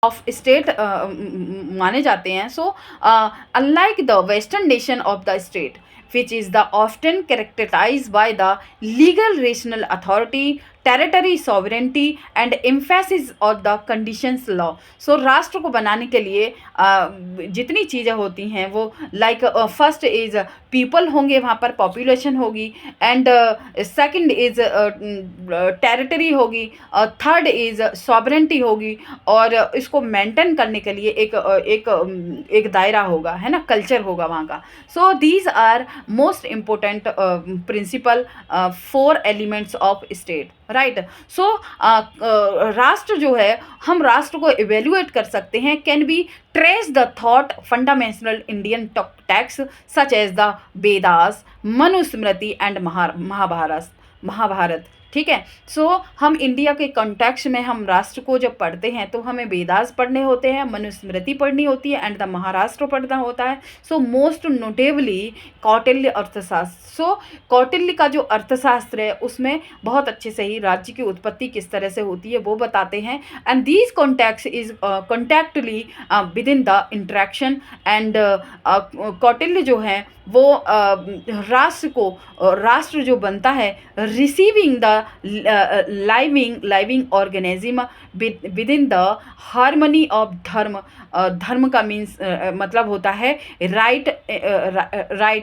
Of state माने जाते हैं. सो unlike the western nation of the state which is the often characterized by the legal rational authority, territory sovereignty and emphasis of the conditions law. So राष्ट्र को बनाने के लिए जितनी चीज़ें होती हैं वो लाइक फर्स्ट इज पीपल होंगे, वहाँ पर पॉपुलेशन होगी, एंड सेकंड इज टेरिटरी होगी, थर्ड इज सॉवरेंटी होगी, और इसको मेंटेन करने के लिए एक दायरा होगा, है ना, कल्चर होगा वहाँ का. So these are most important principal 4 elements of state, right. So राष्ट्र जो है, हम राष्ट्र को इवेल्युएट कर सकते हैं, can be trace the thought fundamental Indian text such as the Vedas, Manusmriti and Mahabharata. ठीक है. सो हम इंडिया के कॉन्टेक्स्ट में हम राष्ट्र को जब पढ़ते हैं तो हमें वेदास पढ़ने होते हैं, मनुस्मृति पढ़नी होती है, एंड द महाराष्ट्र पढ़ना होता है. सो मोस्ट नोटेबली कौटिल्य अर्थशास्त्र. सो कौटिल्य का जो अर्थशास्त्र है उसमें बहुत अच्छे से ही राज्य की उत्पत्ति किस तरह से होती है वो बताते हैं. And these contacts is contactly within the interaction. And Kautilya जो है वो राष्ट्र जो बनता है receiving the living organism within the harmony of dharma. धर्म का मीन्स मतलब होता है राइट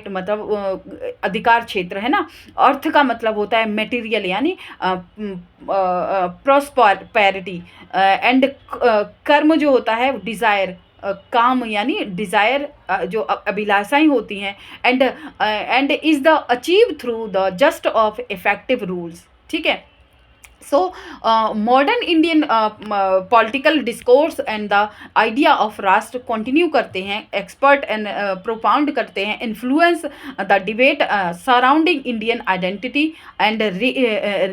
मतलब अधिकार क्षेत्र, है ना. अर्थ का मतलब होता है मटेरियल यानी प्रॉस्पेरिटी, एंड कर्म जो होता है डिज़ायर, काम यानी डिज़ायर, जो अभिलाषाएं होती हैं, and is the achieve through the just of effective rules. ठीक है. So modern Indian political discourse and the idea of राष्ट्र कंटिन्यू करते हैं, एक्सपर्ट एंड प्रोपाउंड करते हैं, influence the debate surrounding Indian identity and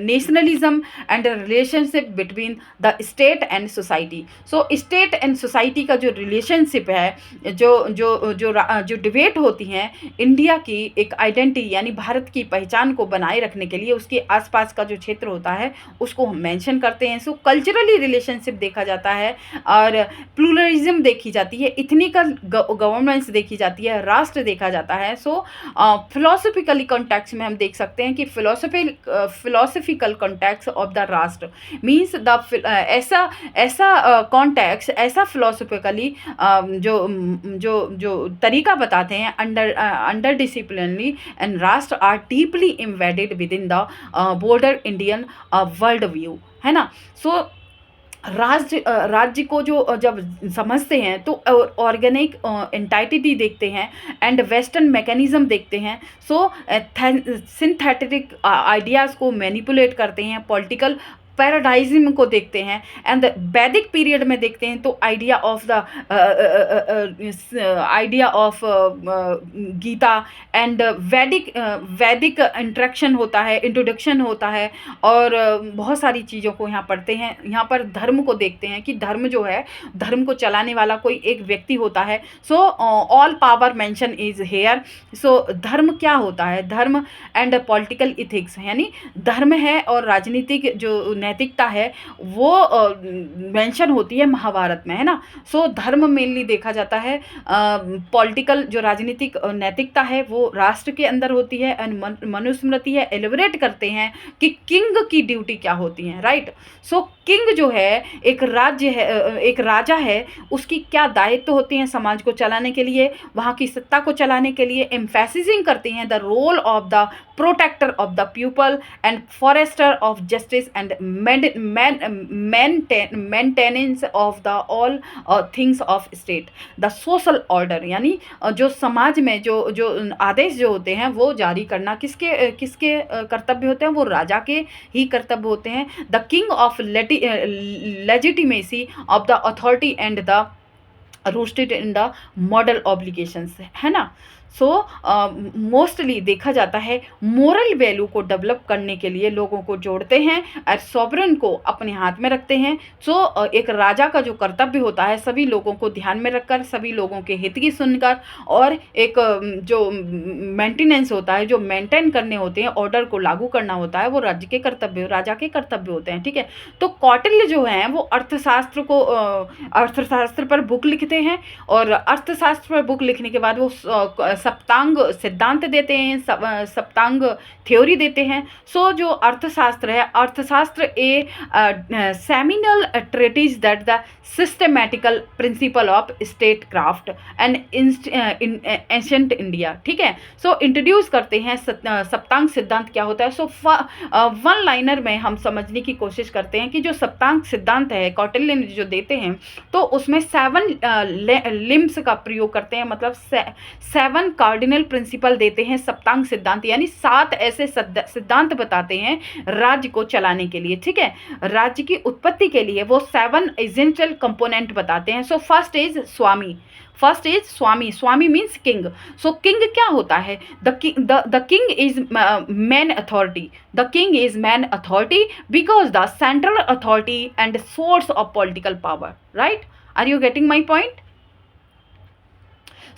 nationalism and relationship between the state and society. So state and society का जो relationship है, जो debate होती हैं इंडिया की एक आइडेंटिटी यानी भारत की पहचान को बनाए रखने के लिए, उसके आसपास का जो क्षेत्र होता है उसको हम मेंशन करते हैं. सो कल्चरली रिलेशनशिप देखा जाता है, और प्लूरलिज्म देखी जाती है, इथनिकल गवर्नेंस देखी जाती है, राष्ट्र देखा जाता है. सो फिलोसफिकली कॉन्टेक्स्ट में हम देख सकते हैं कि philosophical context of the rashtra means the ऐसा कॉन्टेक्स्ट, ऐसा फिलोसफिकली जो तरीका बताते हैं under disciplinary and rashtra are deeply embedded within the border Indian world view, है ना. सो राज्य को जो जब समझते हैं तो ऑर्गेनिक एंटाइटी देखते हैं, एंड वेस्टर्न मैकेनिज्म देखते हैं. सो सिंथेटिक आइडियाज़ को मैनिपुलेट करते हैं, पॉलिटिकल पैराडाइज्म को देखते हैं, एंड वैदिक पीरियड में देखते हैं तो आइडिया ऑफ गीता एंड वैदिक इंट्रैक्शन होता है, इंट्रोडक्शन होता है, और बहुत सारी चीज़ों को यहाँ पढ़ते हैं. यहाँ पर धर्म को देखते हैं कि धर्म जो है, धर्म को चलाने वाला कोई एक व्यक्ति होता है. So all power mention is here. So धर्म क्या होता है, धर्म एंड पॉलिटिकल इथिक्स यानी धर्म है और राजनीतिक जो नैतिकता है वो मेंशन होती है महाभारत में, है ना. सो धर्म मेनली देखा जाता है, पॉलिटिकल जो राजनीतिक नैतिकता है वो राष्ट्र के अंदर होती है, एंड मनुस्मृति है एलिबरेट करते हैं कि किंग की ड्यूटी क्या होती है, राइट. सो किंग जो है एक राज्य है, एक राजा है, उसकी क्या दायित्व होते हैं समाज को चलाने के लिए, वहाँ की सत्ता को चलाने के लिए. एम्फेसिसिंग करते हैं the role of the protector of the people and forester of justice and maintenance of the all things of state. The social order यानी जो समाज में जो आदेश जो होते हैं वो जारी करना किसके कर्तव्य होते हैं, वो राजा के ही कर्तव्य होते हैं. The king of legitimacy of the authority and the rooted in the moral obligations, है ना. सो मोस्टली देखा जाता है मोरल वैल्यू को डेवलप करने के लिए लोगों को जोड़ते हैं और सॉवरन को अपने हाथ में रखते हैं। सो एक राजा का जो कर्तव्य होता है सभी लोगों को ध्यान में रखकर, सभी लोगों के हित की सुनकर, और एक जो मेंटेनेंस होता है, जो मेंटेन करने होते हैं, ऑर्डर को लागू करना होता है, वो राज्य के कर्तव्य, राजा के कर्तव्य होते हैं। ठीक है, तो कौटिल्य जो है वो अर्थशास्त्र पर बुक लिखते हैं, और अर्थशास्त्र पर बुक लिखने के बाद वो सप्तांग सिद्धांत देते हैं, सप्तांग थ्योरी देते हैं। सो जो अर्थशास्त्र है, Arthashastra a seminal treatise that the systematical principle of statecraft and ancient India. ठीक है, सो इंट्रोड्यूस करते हैं सप्तांग सिद्धांत क्या होता है। सो वन लाइनर में हम समझने की कोशिश करते हैं कि जो सप्तांग सिद्धांत है कौटिल्य ने जो देते हैं, तो उसमें 7 लिम्स का प्रयोग करते हैं, मतलब 7 कार्डिनल प्रिंसिपल देते हैं सप्तांग सिद्धांत, यानी 7 ऐसे सिद्धांत बताते हैं राज्य को चलाने के लिए। ठीक है, राज्य की उत्पत्ति के लिए वो 7 एसेंशियल कंपोनेंट बताते हैं। So first is swami, first is swami, swami means king. So king क्या होता है? The king is main authority, the king is main authority because the central authority and source of political power, right? Are you getting my point?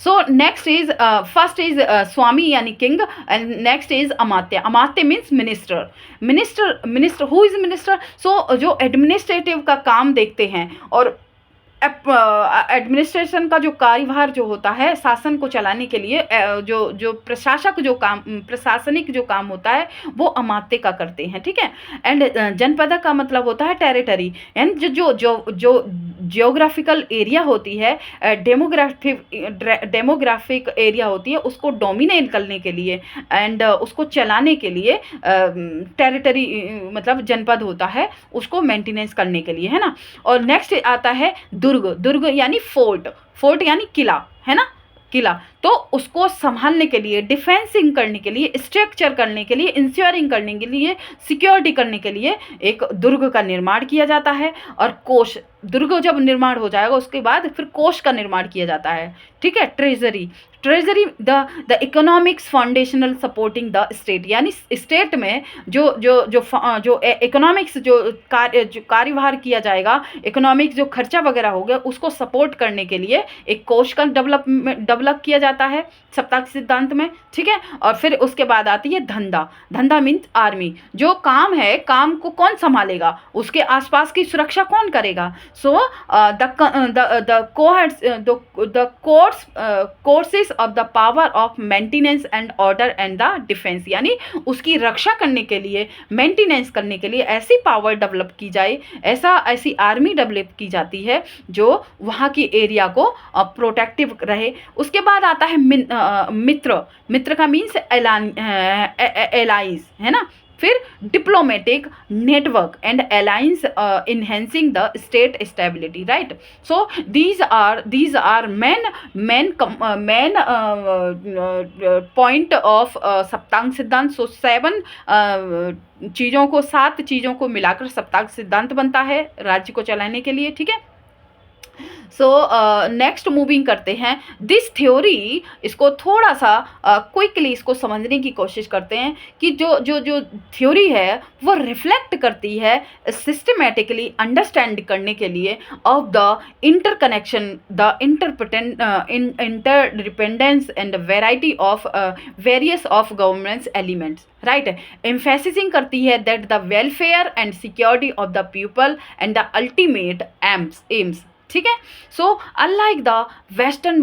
So next is first is Swami यानी king, and next is Amatya. Amatya means minister. Minister who is minister? So जो administrative का काम देखते हैं और administration का जो कार्यभार जो होता है शासन को चलाने के लिए, जो प्रशासक जो काम, प्रशासनिक जो काम होता है वो अमात्य का करते हैं। ठीक है, एंड जनपद का मतलब होता है टेरिटरी, एंड जो जो जो जियोग्राफिकल एरिया होती है, डेमोग्राफिक एरिया होती है, उसको डोमिनेट करने के लिए एंड उसको चलाने के लिए टेरिटरी मतलब जनपद होता है, उसको मेंटेनेंस करने के लिए, है ना। और नेक्स्ट आता है दुर्ग, दुर्ग यानी फोर्ट, फोर्ट यानी किला, है ना, किला। तो उसको संभालने के लिए, डिफेंसिंग करने के लिए, स्ट्रक्चर करने के लिए, इंश्योरिंग करने के लिए, सिक्योरिटी करने के लिए एक दुर्ग का निर्माण किया जाता है। और कोष, दुर्ग जब निर्माण हो जाएगा उसके बाद फिर कोष का निर्माण किया जाता है। ठीक है, treasury, treasury the economics foundational supporting the state, यानी स्टेट में जो जो जो जो इकोनॉमिक्स जो कार्यभार किया जाएगा, इकोनॉमिक्स जो खर्चा वगैरह हो गया उसको सपोर्ट करने के लिए एक कोष का डेवलप किया जाता है सप्तांग सिद्धांत में। ठीक है, और फिर उसके बाद आती है धंधा, धंधा मीन्स आर्मी, जो काम है काम को कौन संभालेगा, उसके आसपास की सुरक्षा कौन करेगा। So the courses of the power of maintenance and order and the defence, यानी उसकी रक्षा करने के लिए, मेंटेनेंस करने के लिए ऐसी पावर डेवलप की जाए, ऐसी आर्मी डेवलप की जाती है जो वहाँ की एरिया को प्रोटेक्टिव रहे। उसके बाद आता है मित्र, मित्र का मीन्स एलाइंस, है ना। फिर diplomatic network and alliance enhancing the state stability, right. So these are main point of Saptanga Siddhanta. So 7 चीज़ों को, 7 चीज़ों को मिलाकर सप्तांग सिद्धांत बनता है राज्य को चलाने के लिए। ठीक है, सो नेक्स्ट मूविंग करते हैं दिस थ्योरी, इसको थोड़ा सा क्विकली इसको समझने की कोशिश करते हैं कि जो जो जो थ्योरी है वो रिफ्लेक्ट करती है सिस्टमेटिकली अंडरस्टैंड करने के लिए of the interconnection, the interdependence and variety of various of governance elements, right. Emphasising करती है that the welfare and security of the people and the ultimate aims. ठीक है, so unlike the western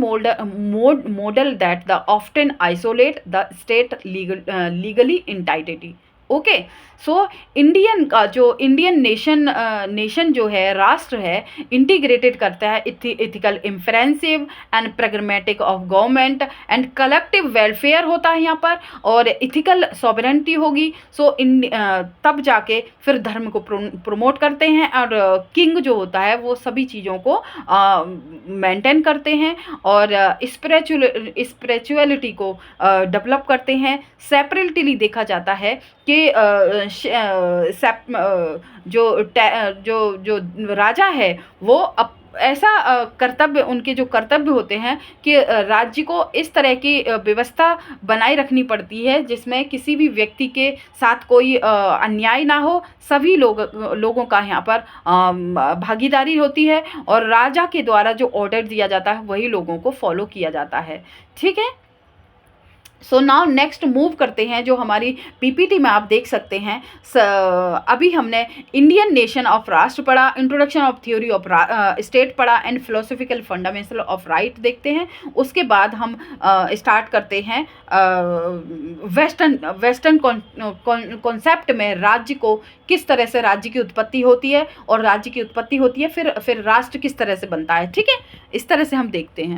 model that the often isolate the state legally entity. Okay, so Indian का जो Indian nation जो है, राष्ट्र है, इंटीग्रेटेड करता है ethical inferential and pragmatic of government and collective welfare होता है यहाँ पर, और इथिकल सॉवरेनिटी होगी। सो तब जाके फिर धर्म को प्रमोट करते हैं, और किंग जो होता है वो सभी चीज़ों को मेंटेन करते हैं और स्पिरिचुअलिटी को डेवलप करते हैं। सेपरेटली देखा जाता है कि जो राजा है वो ऐसा कर्तव्य, उनके जो कर्तव्य होते हैं कि राज्य को इस तरह की व्यवस्था बनाए रखनी पड़ती है जिसमें किसी भी व्यक्ति के साथ कोई अन्याय ना हो, सभी लोगों का यहाँ पर भागीदारी होती है और राजा के द्वारा जो ऑर्डर दिया जाता है वही लोगों को फॉलो किया जाता है। ठीक है। सो नाउ नेक्स्ट मूव करते हैं, जो हमारी पीपीटी में आप देख सकते हैं। अभी हमने इंडियन नेशन ऑफ राष्ट्र पढ़ा, introduction of theory of state पढ़ा and philosophical fundamental of right देखते हैं। उसके बाद हम स्टार्ट करते हैं वेस्टर्न कॉन्सेप्ट में राज्य को किस तरह से राज्य की उत्पत्ति होती है और राज्य की उत्पत्ति होती है, फिर राष्ट्र किस तरह से बनता है। ठीक है, इस तरह से हम देखते हैं।